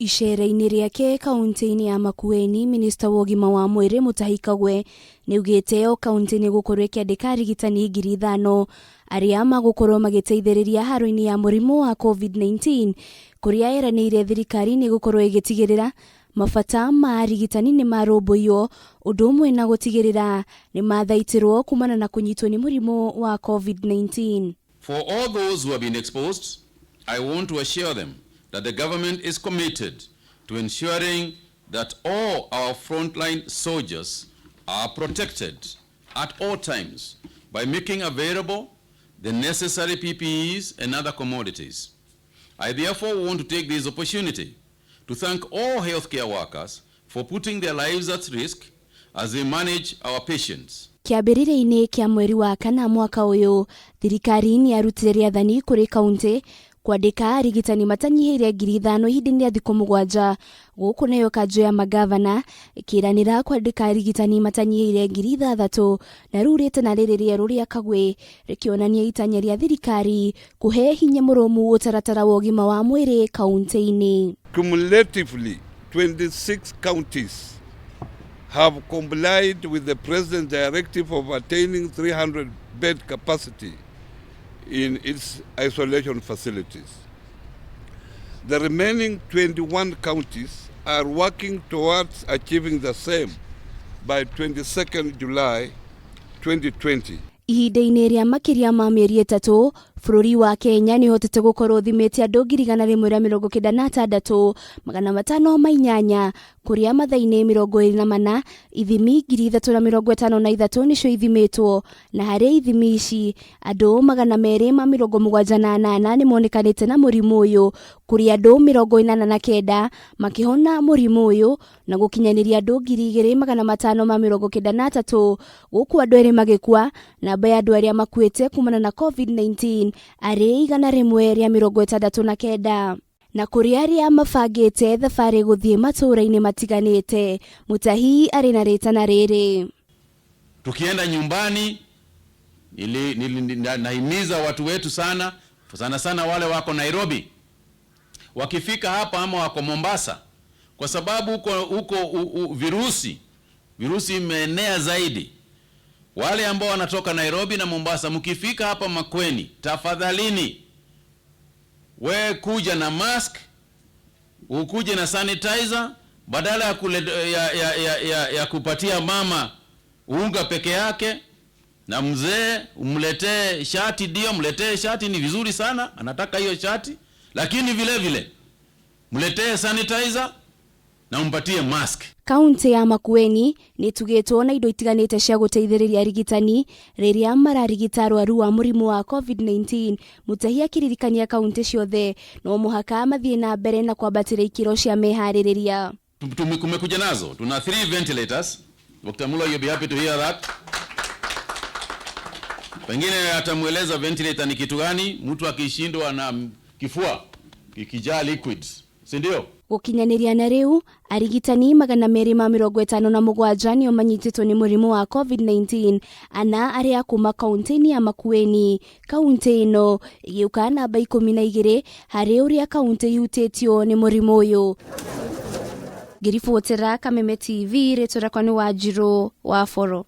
Icera-inĩ rĩake kaunti-inĩ ya Makueni, minista wa Ugima wa mwĩrĩ Mutahi Kagwe niugĩte o kaunti nĩ gũkorwo ĩkĩandĩka arigitani 5,000 arĩa magũkorwo magĩteithĩrĩria haro-inĩ ya murimu wa COVID-19 kũrĩa eranĩire thirikari nĩ gũkorwo ĩgĩtigĩrĩra mabata ma arigitani nĩ marũmbũiyo ũndũ ũmwe na gũtigĩrĩra nĩ mathaitĩrwo kumana na kũnyitwo nĩ mũrimũ wa COVID-19. For all those who have been exposed, I want to assure them that the government is committed to ensuring that all our frontline soldiers are protected at all times by making available the necessary PPEs and other commodities. I therefore want to take this opportunity to thank all healthcare workers for putting their lives at risk as they manage our patients. Kĩambĩrĩria-inĩ kĩa mweri wa kana mwaka ũyũ, Thirikari nĩ yarutire rĩathani kũrĩ kaunti kwandĩka arigitani matanyihiire 5,000 ihinda-inĩ rĩa thikũ 7 gũkũ nayo kanjũ ya magavana ĩkĩranĩra kwandĩka arigitani matanyihiire 6,000 na rĩu rĩtana rĩrĩ rĩerũ rĩa Kagwe rĩkĩonania itanya rĩa thirikari kuhe hinya mũrũmu mitaratara wa ũgima wa mwĩrĩ kaunti-inĩ. Cumulatively, 26 counties have complied with the President's directive of attaining 300 bed capacity in its isolation facilities. The remaining 21 counties are working towards achieving the same by 22nd July 2020. Ihinda-inĩ rĩa makĩria ma mĩeri 3, bũrũri wa Kenya nĩ hotete gũkorwo thimĩte andũ 196,508 kũrĩa mathaa-inĩ 24 ithimi 353 nĩcio ithimĩtwo, na harĩ ithimi ici andũ 278 nĩ monekanĩte na mũrimũ ũyũ, kũrĩa andũ 89 makĩhona mũrimũ ũyũ na gũkinyanĩria andũ 2,593 gũkũ andũ erĩ magĩkua. Namba ya andũ arĩa makuĩte kumana na COVID-19 arĩ 169 na kũrĩ arĩa mabangĩte thabarĩ gũthiĩ matũũra-inĩ matiganĩte, Mutahi arĩ na rĩtana rĩrĩ. Tukienda nyumbani nahimiza watu wetu sana wale wako Nairobi, wakifika hapa ama wako Mombasa, kwa sababu huko virusi imeenea zaidi. Wale ambao wanatoka Nairobi na Mombasa, mkifika hapa Makueni, tafadhalini we kuja na mask, ukuje na sanitizer, badala ya kupatia mama unga peke yake na mzee umletee shati. Ndio mletee shati, ni vizuri sana, anataka hiyo shati, lakini vile mletee sanitizer na umpatie mask. Kaunti ya Makueni nĩ tugĩtwo na indo itiganĩte cia gũteithĩrĩria arigitani rĩrĩa mararigita arwaru wa mũrimũ wa COVID-19. Mutahi akĩririkania kaunti ciothe no mũhaka mathiĩ na mbere na kwambatĩra ikĩro cia meharĩrĩria. Kumekuja nazo, tuna 3 ventilators. Dr. Mulo, you'll be happy to hear that. Pengine atamueleza ventilator ni kitu gani, mtu akishindwa na kifua kikijaa liquids, si ndio? Gũkinyanĩria na rĩu arigitani 257 nĩo manyitĩtwo nĩ mũrimũ wa COVID-19, ana arĩa kuma kaunti-inĩ ya Makueni. Kaunti ĩno ĩgĩũka namba 12 harĩ ũrĩa kaunti ihutĩtio nĩ mũrimũ ũyũ. Ngĩribotera Kameme TV, rĩtwa rĩakwa nĩ Wanjirũ wa Uhoro.